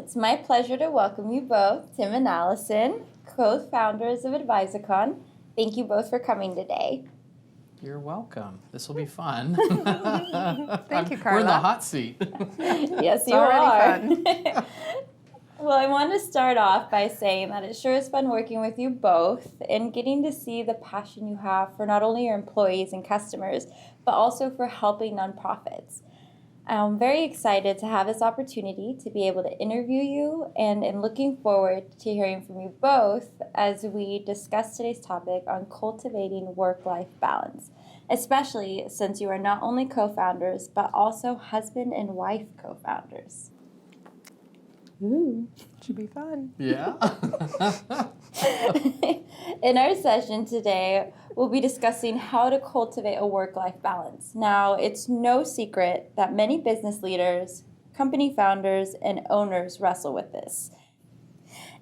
It's my pleasure to welcome you both, Tim and Allison, co-founders of Advisicon. Thank you both for coming today. You're welcome. This will be fun. Thank you, Carla. We're in the hot seat. Yes, It's you are. already fun. Well, I want to start off by saying that it sure is fun working with you both and getting to see the passion you have for not only your employees and customers, but also for helping nonprofits. I'm very excited to have this opportunity to be able to interview you and am looking forward to hearing from you both as we discuss today's topic on cultivating work-life balance, especially since you are not only co-founders, but also husband and wife co-founders. Ooh, should be fun. Yeah. In our session today, we'll be discussing how to cultivate a work-life balance. Now, it's no secret that many business leaders, company founders, and owners wrestle with this.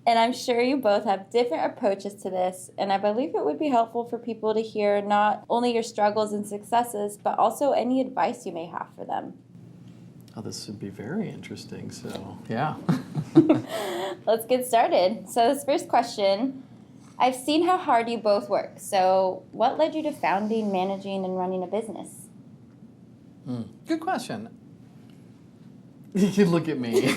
And I'm sure you both have different approaches to this, and I believe it would be helpful for people to hear not only your struggles and successes, but also any advice you may have for them. Oh, this would be very interesting, so yeah. Let's get started. So this first question, I've seen how hard you both work. So what led you to founding, managing, and running a business? Good question. You look at me.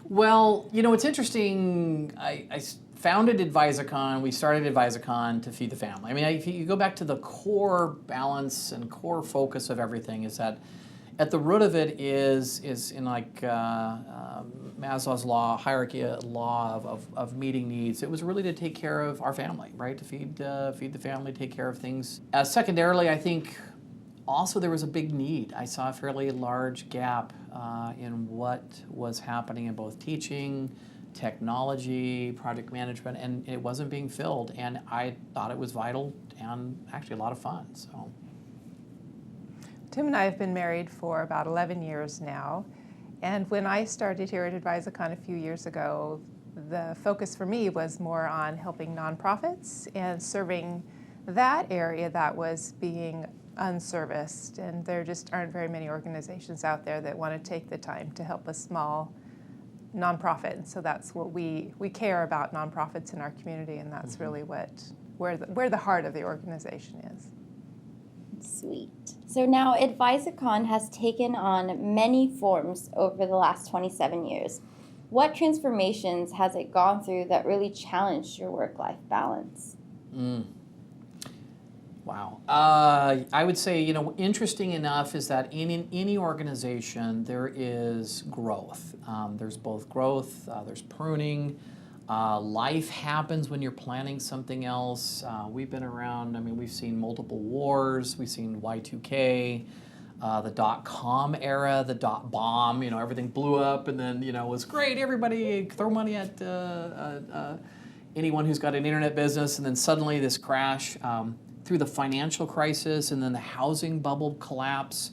Well, you know, it's interesting. I founded Advisicon. We started Advisicon to feed the family. I mean, if you go back to the core balance and core focus of everything is that at the root of it is in like Maslow's law, hierarchy law of meeting needs. It was really to take care of our family, right? To feed the family, take care of things. Secondarily, I think also there was a big need. I saw a fairly large gap in what was happening in both teaching, technology, project management, and it wasn't being filled. And I thought it was vital and actually a lot of fun. So. Tim and I have been married for about 11 years now, and when I started here at Advisicon a few years ago, the focus for me was more on helping nonprofits and serving that area that was being unserviced, and there just aren't very many organizations out there that want to take the time to help a small nonprofit, and so that's what we care about, nonprofits in our community, and that's really where the heart of the organization is. Sweet. So now Advisicon has taken on many forms over the last 27 years. What transformations has it gone through that really challenged your work-life balance? Wow. I would say, you know, interesting enough is that in any organization there is growth. There's both growth, there's pruning. Life happens when you're planning something else. We've been around, I mean, we've seen multiple wars. We've seen Y2K, the dot-com era, the dot-bomb, you know, everything blew up and then, you know, it was great. Everybody throw money at anyone who's got an internet business, and then suddenly this crash through the financial crisis and then the housing bubble collapse.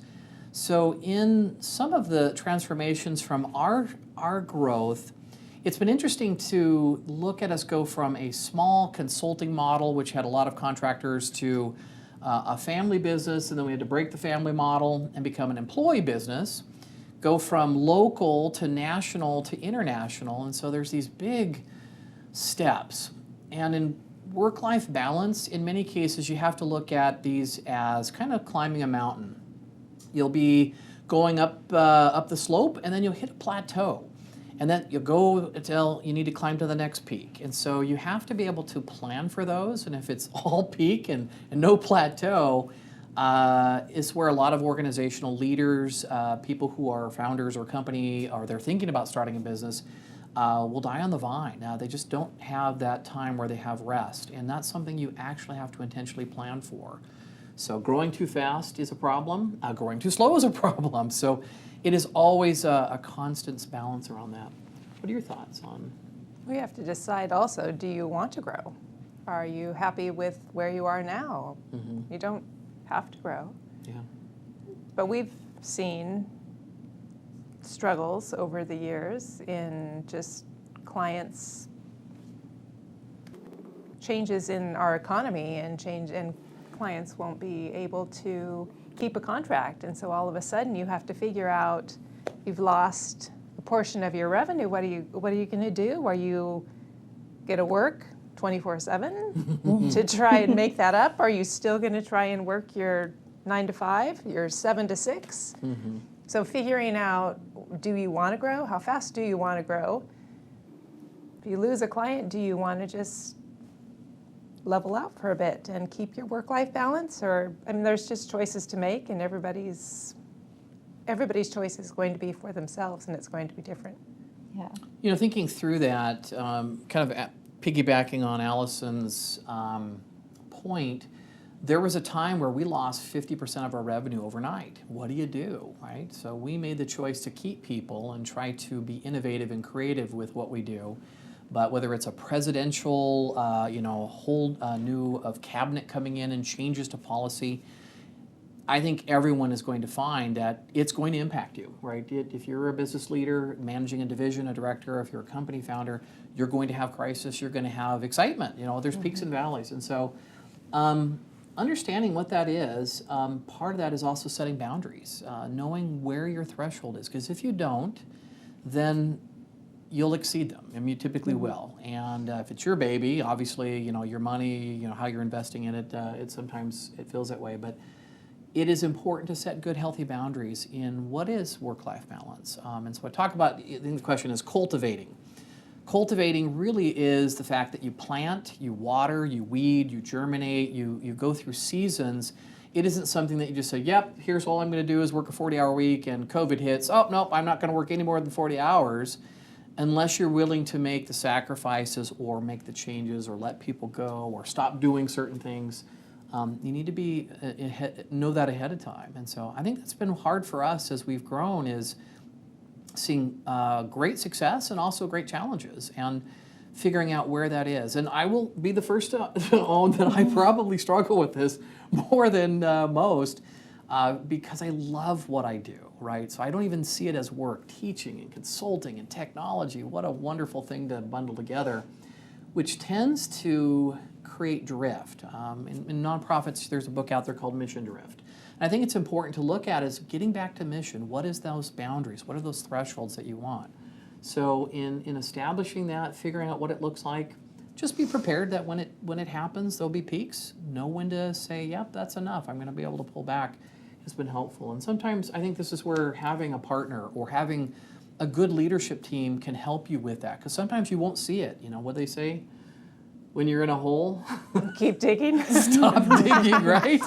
So in some of the transformations from our growth, it's been interesting to look at us go from a small consulting model, which had a lot of contractors, to a family business, and then we had to break the family model and become an employee business, go from local to national to international, and so there's these big steps. And in work-life balance, in many cases, you have to look at these as kind of climbing a mountain. You'll be going up the slope, and then you'll hit a plateau. And then you'll go until you need to climb to the next peak. And so you have to be able to plan for those. And if it's all peak and no plateau, is where a lot of organizational leaders, people who are founders or company, or they're thinking about starting a business, will die on the vine. They just don't have that time where they have rest. And that's something you actually have to intentionally plan for. So growing too fast is a problem. Growing too slow is a problem. So it is always a constant balance around that. What are your thoughts on? We have to decide also, do you want to grow? Are you happy with where you are now? Mm-hmm. You don't have to grow. Yeah. But we've seen struggles over the years in just clients, changes in our economy and clients won't be able to keep a contract, and so all of a sudden you have to figure out you've lost a portion of your revenue, what are you going to do? Are you going to work 24/7 to try and make that up? Are you still going to try and work your 9 to 5, your 7 to 6? Mm-hmm. So figuring out, do you want to grow? How fast do you want to grow? If you lose a client, do you want to just level out for a bit and keep your work-life balance? Or, I mean, there's just choices to make, and everybody's choice is going to be for themselves, and it's going to be different. Yeah. You know, thinking through that, kind of piggybacking on Allison's point, there was a time where we lost 50% of our revenue overnight. What do you do, right? So we made the choice to keep people and try to be innovative and creative with what we do. But whether it's a presidential, whole new of cabinet coming in and changes to policy, I think everyone is going to find that it's going to impact you, right? If you're a business leader, managing a division, a director, if you're a company founder, you're going to have crisis, you're going to have excitement. You know, there's peaks and valleys. And so understanding what that is, part of that is also setting boundaries, knowing where your threshold is. Because if you don't, then you'll exceed them. I mean, you typically will. And if it's your baby, obviously, you know, your money, you know, how you're investing in it, sometimes it feels that way. But it is important to set good, healthy boundaries in what is work-life balance. And so I talk about, I think the question is cultivating. Cultivating really is the fact that you plant, you water, you weed, you germinate, you go through seasons. It isn't something that you just say, yep, here's all I'm going to do is work a 40-hour week, and COVID hits. Oh, nope, I'm not going to work any more than 40 hours. Unless you're willing to make the sacrifices or make the changes or let people go or stop doing certain things, you need to know that ahead of time. And so I think that's been hard for us as we've grown, is seeing great success and also great challenges and figuring out where that is. And I will be the first to own that I probably struggle with this more than most because I love what I do, right? So I don't even see it as work. Teaching and consulting and technology, what a wonderful thing to bundle together, which tends to create drift. In nonprofits, there's a book out there called Mission Drift. And I think it's important to look at is getting back to mission. What is those boundaries? What are those thresholds that you want? So in establishing that, figuring out what it looks like, just be prepared that when it happens, there'll be peaks. Know when to say, yep, that's enough. I'm going to be able to pull back. Has been helpful. And sometimes I think this is where having a partner or having a good leadership team can help you with that. Because sometimes you won't see it. You know what they say? When you're in a hole, keep digging. Stop digging, right?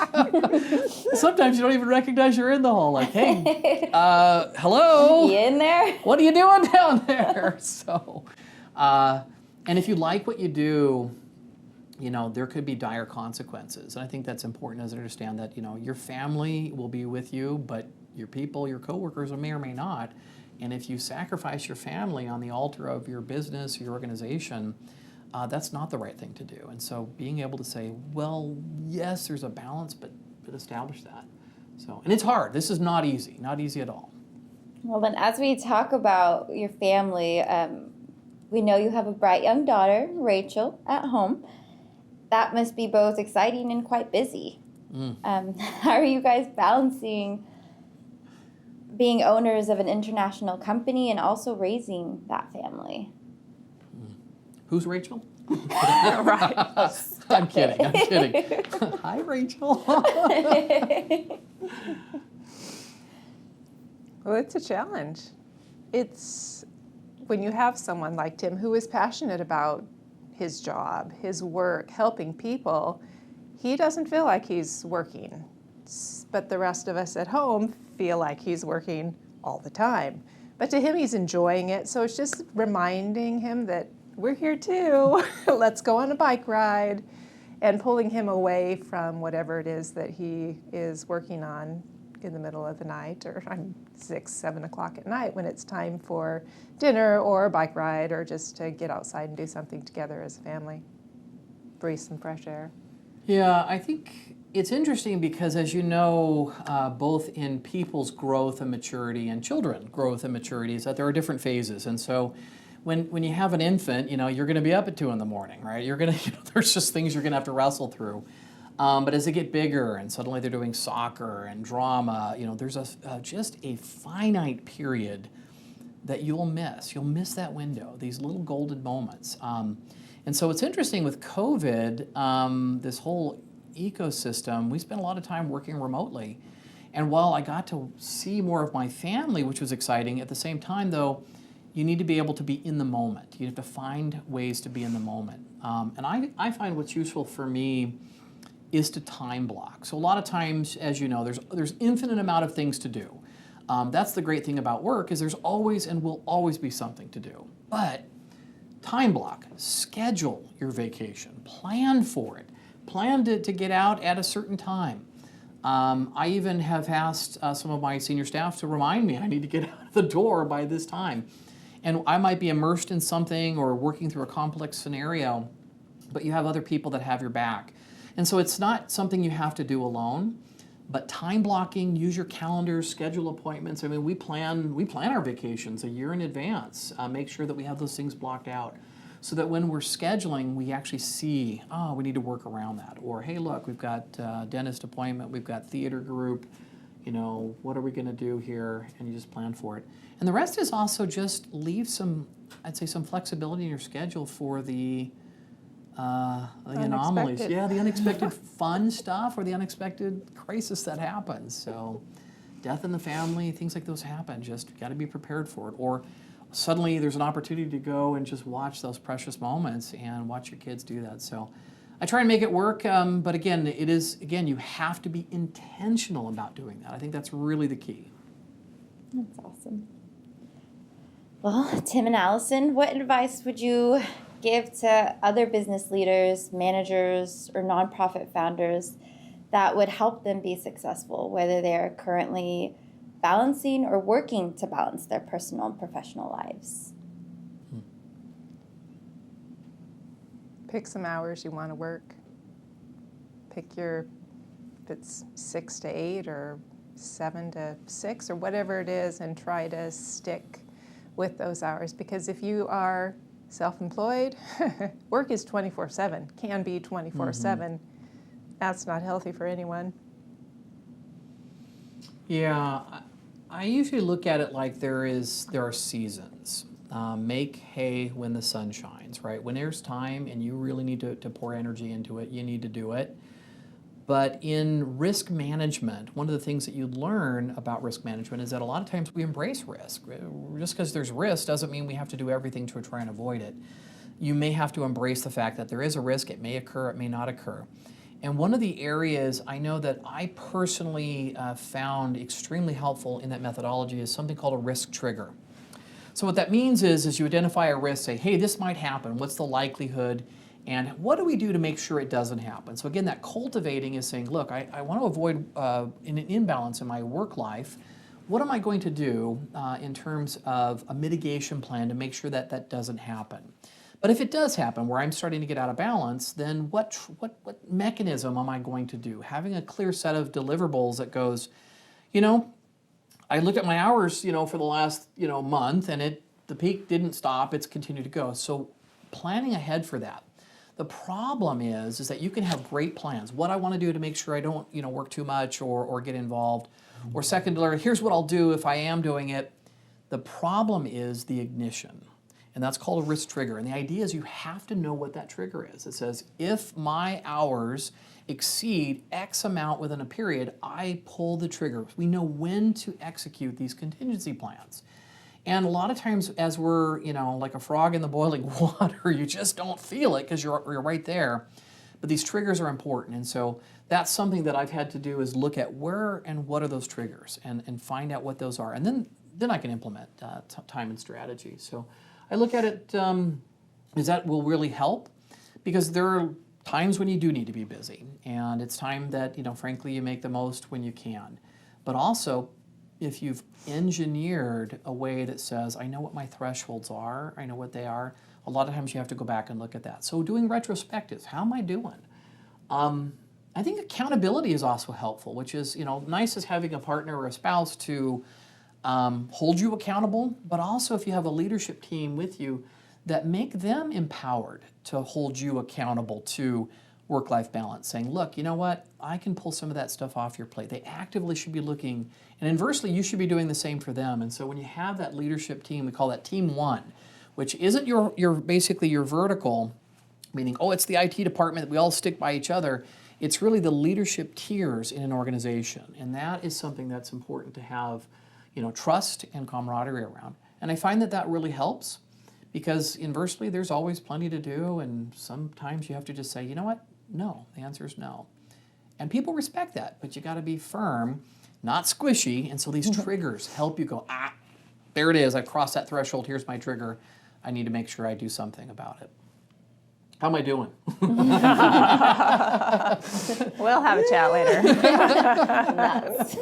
Sometimes you don't even recognize you're in the hole. Like, hey, hello? You in there? What are you doing down there? So, and if you like what you do, you know, there could be dire consequences. And I think that's important to understand that, you know, your family will be with you, but your people, your coworkers may or may not. And if you sacrifice your family on the altar of your business, your organization, that's not the right thing to do. And so being able to say, well, yes, there's a balance, but establish that. So, and it's hard. This is not easy at all. Well, then as we talk about your family, we know you have a bright young daughter, Rachel, at home. That must be both exciting and quite busy. How are you guys balancing being owners of an international company and also raising that family? Who's Rachel? Right. I'm kidding. Hi, Rachel. Well, it's a challenge. It's when you have someone like Tim who is passionate about his job, his work, helping people, he doesn't feel like he's working. But the rest of us at home feel like he's working all the time. But to him, he's enjoying it. So it's just reminding him that we're here too. Let's go on a bike ride, and pulling him away from whatever it is that he is working on in the middle of the night, or 6, 7 o'clock at night when it's time for dinner or a bike ride, or just to get outside and do something together as a family. Breathe some fresh air. Yeah, I think it's interesting because, as you know, both in people's growth and maturity and children growth and maturity, is that there are different phases. And so when you have an infant, you know, you're going to be up at 2 in the morning, right? You're going to, there's just things you're going to have to wrestle through. But as they get bigger and suddenly they're doing soccer and drama, you know, there's just a finite period that you'll miss. You'll miss that window, these little golden moments. And so it's interesting with COVID, this whole ecosystem, we spent a lot of time working remotely. And while I got to see more of my family, which was exciting, at the same time, though, you need to be able to be in the moment. You have to find ways to be in the moment. And I find what's useful for me is to time block. So a lot of times, as you know, there's infinite amount of things to do. That's the great thing about work, is there's always and will always be something to do. But time block, schedule your vacation, plan for it, plan to get out at a certain time. I even have asked some of my senior staff to remind me I need to get out of the door by this time. And I might be immersed in something or working through a complex scenario, but you have other people that have your back. And so it's not something you have to do alone, but time blocking, use your calendars, schedule appointments. I mean, we plan our vacations a year in advance, make sure that we have those things blocked out, so that when we're scheduling, we actually see, oh, we need to work around that. Or, hey, look, we've got dentist appointment, we've got theater group, you know, what are we gonna do here? And you just plan for it. And the rest is also just leave some, I'd say, some flexibility in your schedule for the anomalies. Yeah, the unexpected fun stuff or the unexpected crisis that happens. So death in the family, things like those happen. Just got to be prepared for it. Or suddenly there's an opportunity to go and just watch those precious moments and watch your kids do that. So I try and make it work, but again, you have to be intentional about doing that. I think that's really the key. That's awesome. Well, Tim and Allison, what advice would you give to other business leaders, managers, or nonprofit founders that would help them be successful, whether they're currently balancing or working to balance their personal and professional lives? Pick some hours you want to work. Pick if it's 6 to 8 or 7 to 6 or whatever it is, and try to stick with those hours. Because if you are self-employed, work is 24/7, can be 24/7. That's not healthy for anyone. Yeah, I usually look at it like there are seasons. Make hay when the sun shines, right? When there's time and you really need to pour energy into it, you need to do it. But in risk management, one of the things that you learn about risk management is that a lot of times we embrace risk. Just because there's risk doesn't mean we have to do everything to try and avoid it. You may have to embrace the fact that there is a risk. It may occur, it may not occur. And one of the areas I know that I personally found extremely helpful in that methodology is something called a risk trigger. So what that means is you identify a risk, say, hey, this might happen. What's the likelihood? And what do we do to make sure it doesn't happen? So again, that cultivating is saying, look, I want to avoid an imbalance in my work life. What am I going to do in terms of a mitigation plan to make sure that that doesn't happen? But if it does happen, where I'm starting to get out of balance, then what mechanism am I going to do? Having a clear set of deliverables that goes, I looked at my hours, for the last, month, and the peak didn't stop. It's continued to go. So planning ahead for that. The problem is that you can have great plans. What I want to do to make sure I don't, work too much or get involved. Or secondary, here's what I'll do if I am doing it. The problem is the ignition. And that's called a risk trigger. And the idea is you have to know what that trigger is. It says, if my hours exceed X amount within a period, I pull the trigger. We know when to execute these contingency plans. And a lot of times as we're, like a frog in the boiling water, you just don't feel it because you're right there. But these triggers are important. And so that's something that I've had to do is look at where and what are those triggers and find out what those are. And then I can implement time and strategy. So I look at it, is that will really help, because there are times when you do need to be busy, and it's time that, frankly, you make the most when you can. But also, if you've engineered a way that says, I know what my thresholds are, I know what they are, a lot of times you have to go back and look at that. So doing retrospectives, how am I doing? I think accountability is also helpful, which is, nice as having a partner or a spouse to hold you accountable, but also if you have a leadership team with you, that make them empowered to hold you accountable to work-life balance, saying, look, you know what, I can pull some of that stuff off your plate. They actively should be looking, and inversely, you should be doing the same for them. And so when you have that leadership team, we call that team one, which isn't your basically your vertical, meaning, oh, it's the IT department that we all stick by each other. It's really the leadership tiers in an organization, and that is something that's important to have, trust and camaraderie around. And I find that really helps, because inversely, there's always plenty to do, and sometimes you have to just say, you know what, no, the answer is no. And people respect that, but you got to be firm, not squishy, and so these triggers help you go, there it is, I've crossed that threshold, here's my trigger, I need to make sure I do something about it. How am I doing? We'll have a chat later. Nice.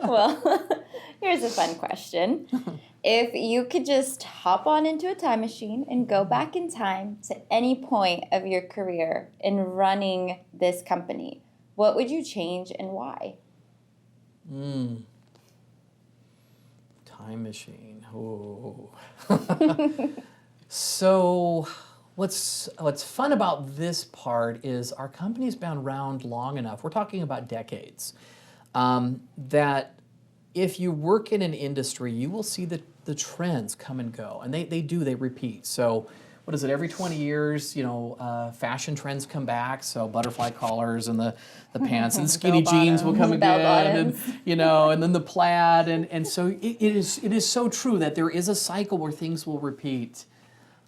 Well, here's a fun question. If you could just hop on into a time machine and go back in time to any point of your career in running this company, what would you change and why? Time machine. Oh. So what's fun about this part is our company's been around long enough, we're talking about decades, that if you work in an industry, you will see the trends come and go, and they repeat. So what is it, every 20 years, fashion trends come back, so butterfly collars and the pants and skinny jeans will come again, and then the plaid, and so it is so true that there is a cycle where things will repeat.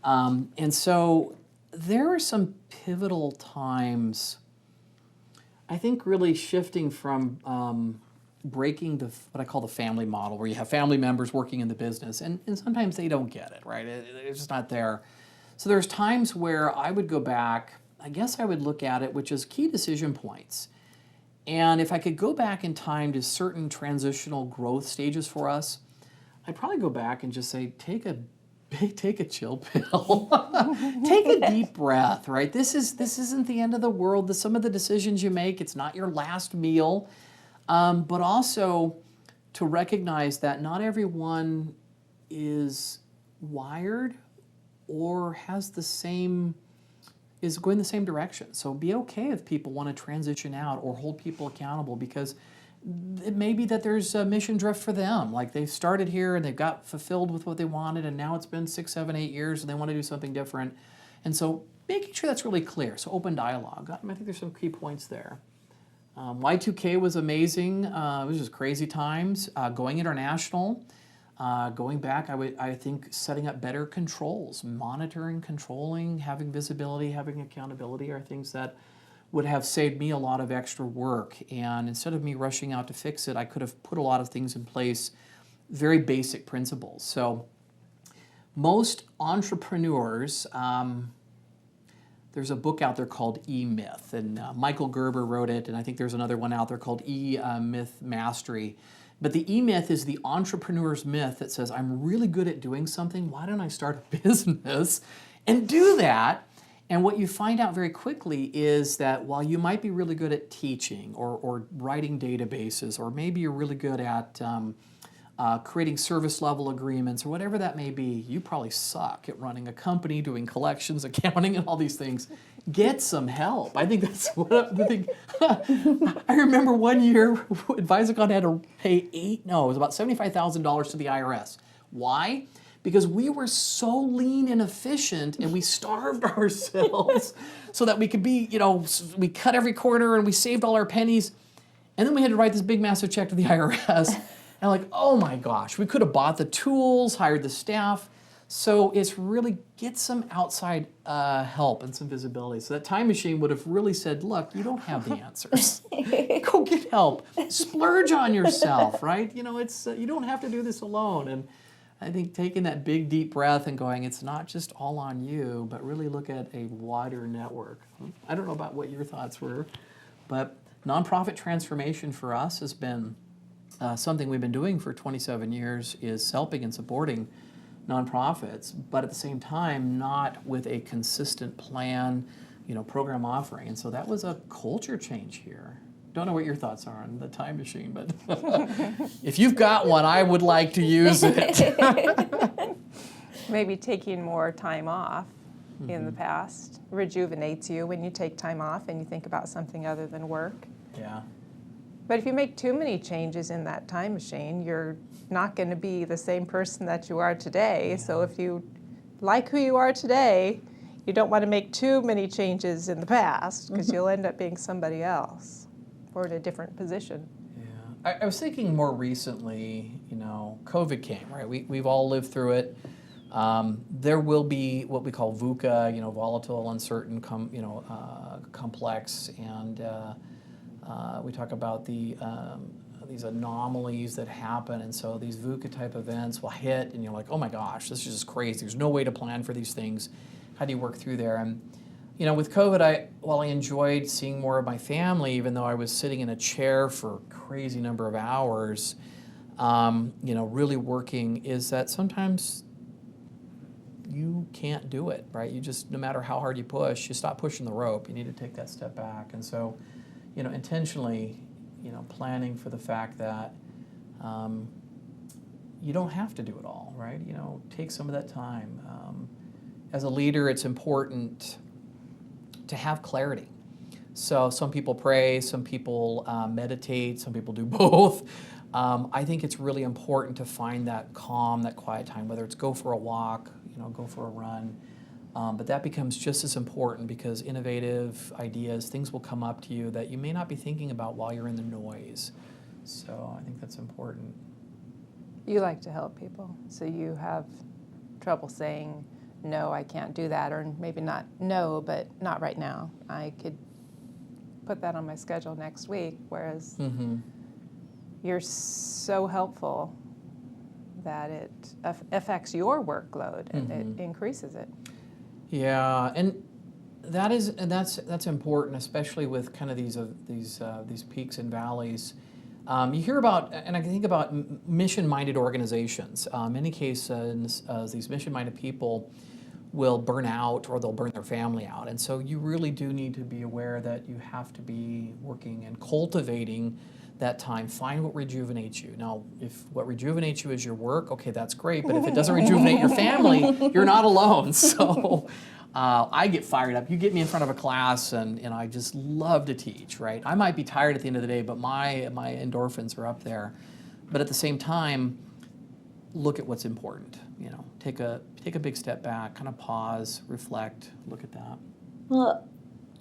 And so there are some pivotal times, I think, really shifting from breaking what I call the family model, where you have family members working in the business, and sometimes they don't get it, right? It's just not there. So there's times where I would go back, I guess I would look at it, which is key decision points. And if I could go back in time to certain transitional growth stages for us, I'd probably go back and just say, take a chill pill. Take a deep breath, right? This isn't the end of the world. Some of the decisions you make, it's not your last meal. But also to recognize that not everyone is wired or is going the same direction. So be okay if people want to transition out or hold people accountable, because it may be that there's a mission drift for them. Like they've started here and they've got fulfilled with what they wanted, and now it's been 6, 7, 8 years and they want to do something different. And so making sure that's really clear. So open dialogue. I think there's some key points there. Y2K was amazing. It was just crazy times. Going international, going back, I think setting up better controls, monitoring, controlling, having visibility, having accountability are things that would have saved me a lot of extra work. And instead of me rushing out to fix it, I could have put a lot of things in place, very basic principles. So most entrepreneurs, there's a book out there called E-Myth, and Michael Gerber wrote it, and I think there's another one out there called E-Myth Mastery. But the E-Myth is the entrepreneur's myth that says, I'm really good at doing something, why don't I start a business and do that? And what you find out very quickly is that while you might be really good at teaching or writing databases, or maybe you're really good at creating service level agreements or whatever that may be, you probably suck at running a company, doing collections, accounting, and all these things. Get some help. I think that's what the thing. I remember one year, Advisicon had to pay it was about $75,000 to the IRS. Why? Because we were so lean and efficient, and we starved ourselves so that we could be, we cut every corner and we saved all our pennies. And then we had to write this big, massive check to the IRS. And like, oh my gosh, we could have bought the tools, hired the staff. So it's really get some outside help and some visibility. So that time machine would have really said, look, you don't have the answers. Go get help. Splurge on yourself, right? It's you don't have to do this alone. And I think taking that big, deep breath and going, it's not just all on you, but really look at a wider network. I don't know about what your thoughts were, but nonprofit transformation for us has been something we've been doing for 27 years, is helping and supporting nonprofits, but at the same time, not with a consistent plan, program offering. And so that was a culture change here. Don't know what your thoughts are on the time machine, but if you've got one, I would like to use it. Maybe taking more time off. in the past. Rejuvenates you when you take time off and you think about something other than work. Yeah. But if you make too many changes in that time machine, you're not going to be the same person that you are today. Yeah. So if you like who you are today, you don't want to make too many changes in the past because you'll end up being somebody else or in a different position. Yeah. I was thinking more recently, COVID came, right? We've all lived through it. There will be what we call VUCA, volatile, uncertain, complex, and we talk about these anomalies that happen, and so these VUCA type events will hit, and you're like, oh my gosh, this is just crazy. There's no way to plan for these things. How do you work through there? And with COVID, while I enjoyed seeing more of my family, even though I was sitting in a chair for a crazy number of hours, really working, is that sometimes you can't do it, right? You just, no matter how hard you push, you stop pushing the rope. You need to take that step back. And so, intentionally, planning for the fact that you don't have to do it all, right? Take some of that time. As a leader, it's important to have clarity. So some people pray, some people meditate, some people do both. I think it's really important to find that calm, that quiet time, whether it's go for a walk, go for a run. But that becomes just as important because innovative ideas, things will come up to you that you may not be thinking about while you're in the noise. So I think that's important. You like to help people, so you have trouble saying, no, I can't do that, or maybe not no, but not right now. I could put that on my schedule next week, whereas you're so helpful that it affects your workload and it increases it. Yeah, and that's important, especially with kind of these peaks and valleys. You hear about, and I think about mission-minded organizations. In many cases, these mission-minded people will burn out or they'll burn their family out. And so you really do need to be aware that you have to be working and cultivating that time. Find what rejuvenates you. Now, if what rejuvenates you is your work, okay, that's great. But if it doesn't rejuvenate your family, you're not alone. So I get fired up. You get me in front of a class and I just love to teach, right? I might be tired at the end of the day, but my endorphins are up there. But at the same time, look at what's important. Take a big step back, kind of pause, reflect, look at that. Well,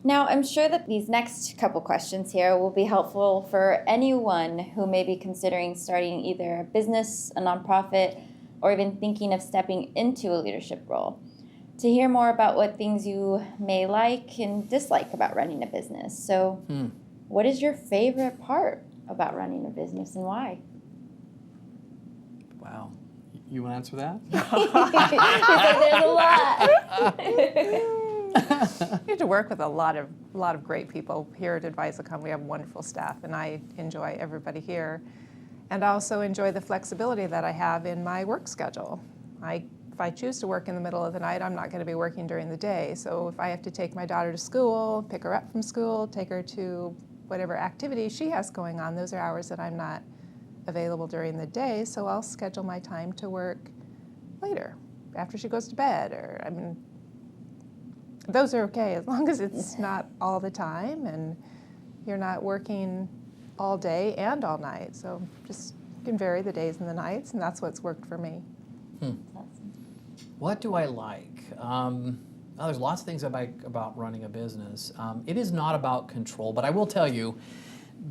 now I'm sure that these next couple questions here will be helpful for anyone who may be considering starting either a business, a nonprofit, or even thinking of stepping into a leadership role. To hear more about what things you may like and dislike about running a business. So, what is your favorite part about running a business and why? Wow. You want to answer that? There's a lot. You get to work with a lot of great people here at Advisicon. We have wonderful staff, and I enjoy everybody here. And I also enjoy the flexibility that I have in my work schedule. If I choose to work in the middle of the night, I'm not going to be working during the day. So if I have to take my daughter to school, pick her up from school, take her to whatever activity she has going on, those are hours that I'm not available during the day. So I'll schedule my time to work later, after she goes to bed. Those are okay as long as it's not all the time and you're not working all day and all night. So just you can vary the days and the nights, and that's what's worked for me. What do I like? There's lots of things I like about running a business. It is not about control, but I will tell you,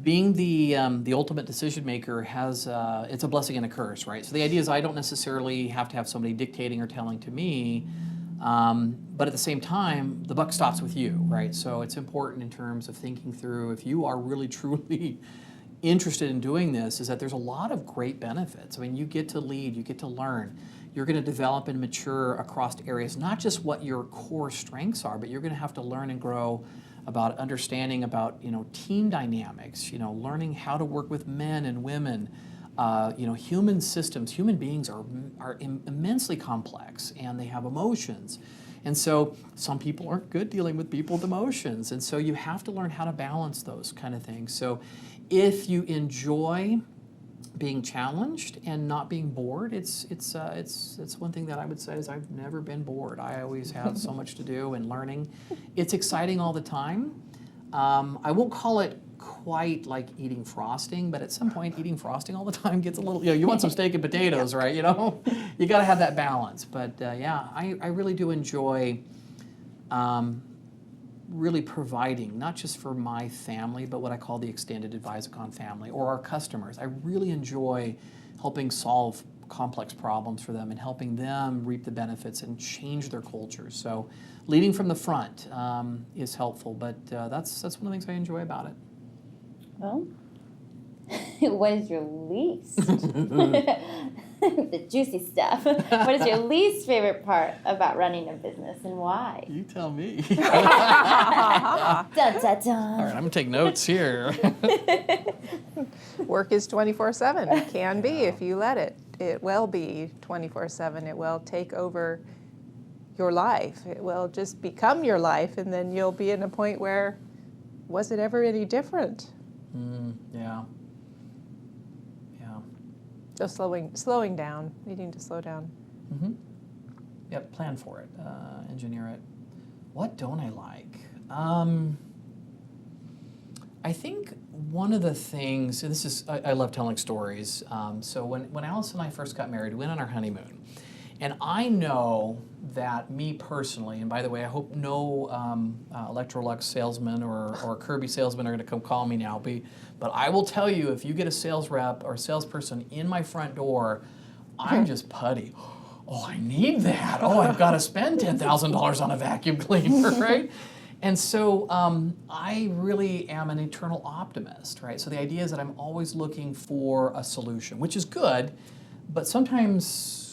being the ultimate decision maker it's a blessing and a curse, right? So the idea is I don't necessarily have to have somebody dictating or telling to me, but at the same time, the buck stops with you, right? So it's important in terms of thinking through, if you are really truly interested in doing this, is that there's a lot of great benefits. I mean, you get to lead, you get to learn. You're going to develop and mature across areas, not just what your core strengths are, but you're going to have to learn and grow about understanding about team dynamics, learning how to work with men and women, human systems. Human beings are immensely complex, and they have emotions. And so some people aren't good dealing with people with emotions, and so you have to learn how to balance those kind of things. So if you enjoy being challenged and not being bored. It's one thing that I would say is I've never been bored. I always have so much to do and learning. It's exciting all the time. I won't call it quite like eating frosting, but at some point eating frosting all the time gets a little, you want some steak and potatoes, right? You got to have that balance. But yeah, I really do enjoy really providing, not just for my family, but what I call the extended Advisicon family or our customers. I really enjoy helping solve complex problems for them and helping them reap the benefits and change their cultures. So leading from the front is helpful, but that's one of the things I enjoy about it. Well, what is your least? The juicy stuff. What is your least favorite part about running a business and why? You tell me. Dun, dun, dun. All right, I'm going to take notes here. Work is 24/7. It can be if you let it. It will be 24/7. It will take over your life. It will just become your life, and then you'll be in a point where, was it ever any different? Yeah. So slowing down, needing to slow down. Mm-hmm. Yep, plan for it, engineer it. What don't I like? I think one of the things, and this is, I love telling stories. So when Alice and I first got married, we went on our honeymoon. And I know that me personally, and by the way, I hope no Electrolux salesman or Kirby salesman are going to come call me now, but I will tell you, if you get a sales rep or a salesperson in my front door, I'm just putty. Oh, I need that. Oh, I've got to spend $10,000 on a vacuum cleaner, right? And so I really am an eternal optimist, right? So the idea is that I'm always looking for a solution, which is good, but sometimes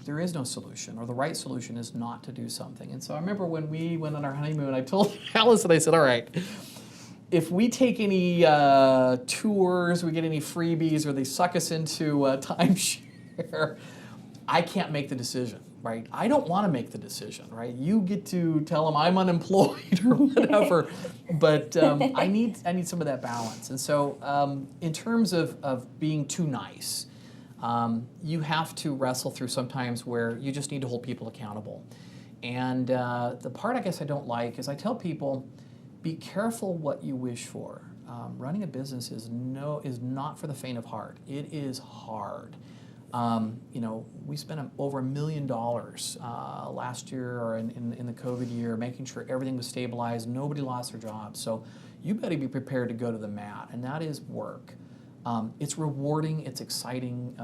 there is no solution, or the right solution is not to do something. And so I remember when we went on our honeymoon, I told Alice, and I said, all right, if we take any tours, we get any freebies, or they suck us into a timeshare, I can't make the decision, right? I don't want to make the decision, right? You get to tell them I'm unemployed or whatever, but I need some of that balance. And so in terms of being too nice, you have to wrestle through sometimes where you just need to hold people accountable. And the part I guess I don't like is I tell people, be careful what you wish for. Running a business is not for the faint of heart. It is hard. We spent over $1 million last year or in the COVID year, making sure everything was stabilized, nobody lost their job. So you better be prepared to go to the mat, and that is work. It's rewarding, it's exciting,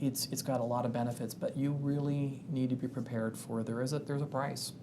it's got a lot of benefits, but you really need to be prepared for there's a price.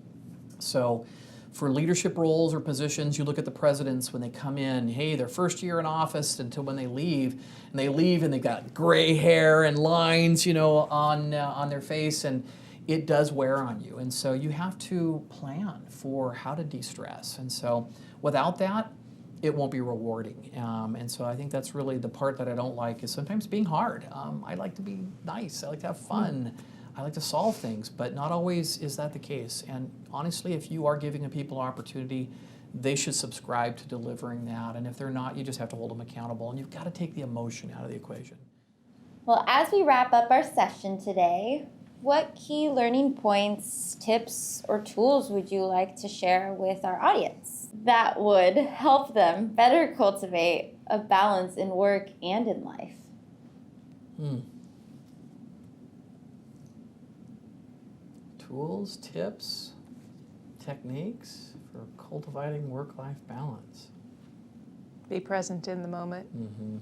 So for leadership roles or positions, you look at the presidents when they come in, hey, their first year in office until when they leave, and they've got gray hair and lines, on their face, and it does wear on you. And so you have to plan for how to de-stress. And so without that, it won't be rewarding. And so I think that's really the part that I don't like, is sometimes being hard. I like to be nice. I like to have fun. I like to solve things, but not always is that the case. And honestly, if you are giving a people opportunity, they should subscribe to delivering that. And if they're not, you just have to hold them accountable. And you've got to take the emotion out of the equation. Well, as we wrap up our session today, what key learning points, tips, or tools would you like to share with our audience that would help them better cultivate a balance in work and in life? Tools, tips, techniques for cultivating work-life balance. Be present in the moment. Mm-hmm.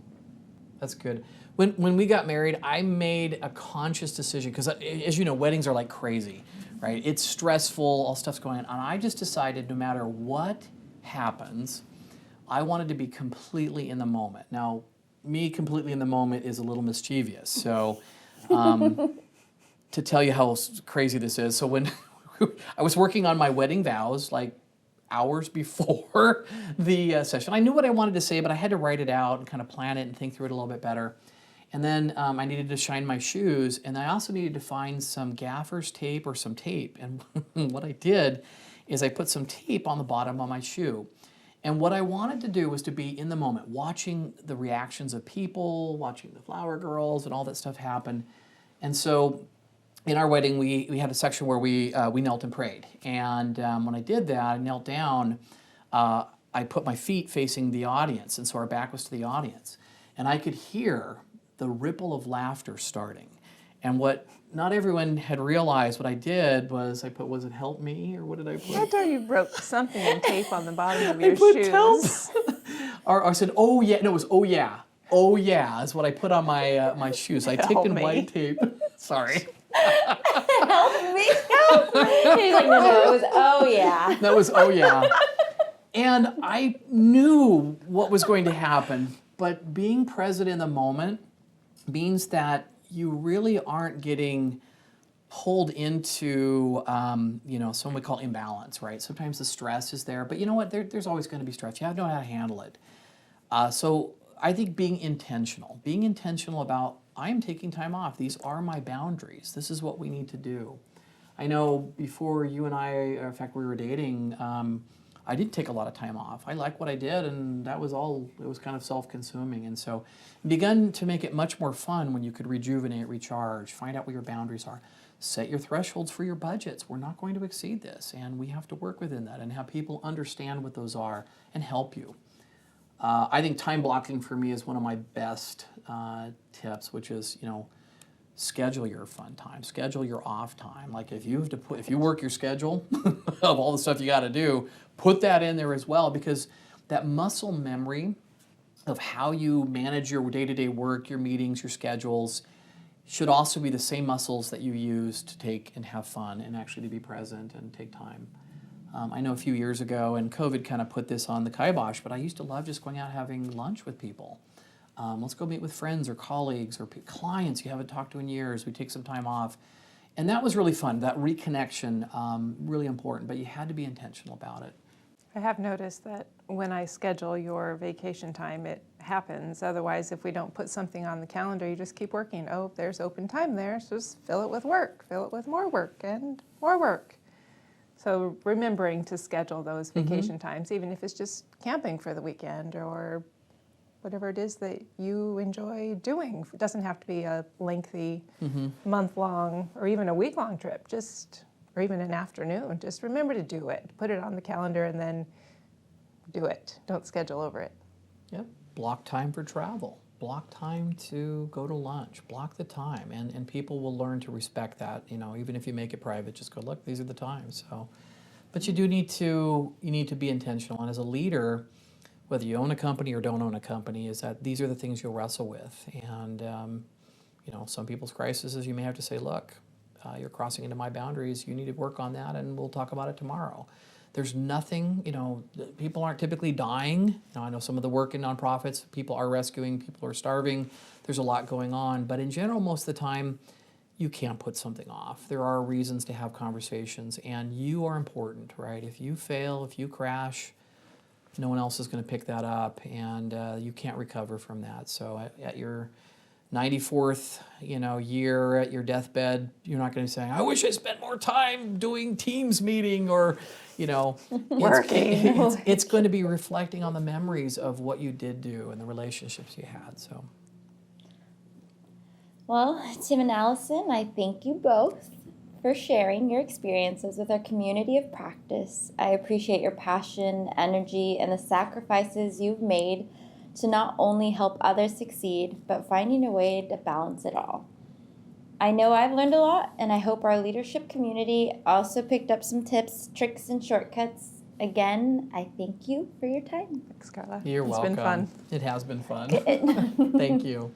That's good. When we got married, I made a conscious decision, because as you know, weddings are like crazy, right? It's stressful, all stuff's going on. And I just decided no matter what happens, I wanted to be completely in the moment. Now, me completely in the moment is a little mischievous. So to tell you how crazy this is, so when I was working on my wedding vows, like hours before the session, I knew what I wanted to say, but I had to write it out and kind of plan it and think through it a little bit better. And then I needed to shine my shoes, and I also needed to find some gaffer's tape or some tape. And what I did is I put some tape on the bottom of my shoe. And what I wanted to do was to be in the moment, watching the reactions of people, watching the flower girls and all that stuff happen. And so in our wedding, we had a section where we knelt and prayed. And when I did that, I knelt down, I put my feet facing the audience, and so our back was to the audience. And I could hear the ripple of laughter starting. And what not everyone had realized, what I did was I put, was it help me, or what did I put? I thought you wrote something in tape on the bottom of your put shoes. help. Or I said, oh yeah, no, it was oh yeah. Oh yeah is what I put on my my shoes. I taped in white tape. Sorry. Help me. He's like, no, it was oh yeah. That was oh yeah. And I knew what was going to happen, but being present in the moment means that you really aren't getting pulled into, something we call imbalance, right? Sometimes the stress is there, but you know what? There's always going to be stress. You have to know how to handle it. So I think being intentional about, I am taking time off. These are my boundaries. This is what we need to do. I know before you and I, in fact, we were dating, I did take a lot of time off. I liked what I did, and that was all, it was kind of self-consuming. And so begun to make it much more fun when you could rejuvenate, recharge, find out what your boundaries are. Set your thresholds for your budgets. We're not going to exceed this, and we have to work within that and have people understand what those are and help you. I think time blocking for me is one of my best tips, which is, schedule your fun time, schedule your off time. Like if you work your schedule of all the stuff you got to do, put that in there as well, because that muscle memory of how you manage your day-to-day work, your meetings, your schedules, should also be the same muscles that you use to take and have fun and actually to be present and take time. I know a few years ago, and COVID kind of put this on the kibosh, but I used to love just going out having lunch with people. Let's go meet with friends or colleagues or clients you haven't talked to in years. We take some time off. And that was really fun, that reconnection, really important, but you had to be intentional about it. I have noticed that when I schedule your vacation time, it happens. Otherwise, if we don't put something on the calendar, you just keep working. Oh, there's open time there, so just fill it with work, fill it with more work and more work. So remembering to schedule those vacation times, even if it's just camping for the weekend or whatever it is that you enjoy doing. It doesn't have to be a lengthy month-long or even a week-long trip, or even an afternoon. Just remember to do it. Put it on the calendar and then do it. Don't schedule over it. Yep. Block time for travel. Block time to go to lunch. Block the time, and people will learn to respect that. Even if you make it private, just go, look, these are the times. So, but you need to be intentional. And as a leader, whether you own a company or don't own a company, is that these are the things you'll wrestle with. And some people's crisis is you may have to say, look, you're crossing into my boundaries. You need to work on that, and we'll talk about it tomorrow. There's nothing, people aren't typically dying. I know some of the work in nonprofits, people are rescuing, people are starving. There's a lot going on. But in general, most of the time, you can't put something off. There are reasons to have conversations, and you are important, right? If you fail, if you crash, no one else is going to pick that up, and you can't recover from that. So at your 94th, year at your deathbed, you're not going to say, I wish I spent more time doing Teams meeting or, working. It's going to be reflecting on the memories of what you did do and the relationships you had. So, Well, Tim and Allison, I thank you both for sharing your experiences with our community of practice. I appreciate your passion, energy, and the sacrifices you've made to not only help others succeed, but finding a way to balance it all. I know I've learned a lot, and I hope our leadership community also picked up some tips, tricks, and shortcuts. Again, I thank you for your time. Thanks, Carla. You're welcome. It's been fun. It has been fun. Good. Thank you.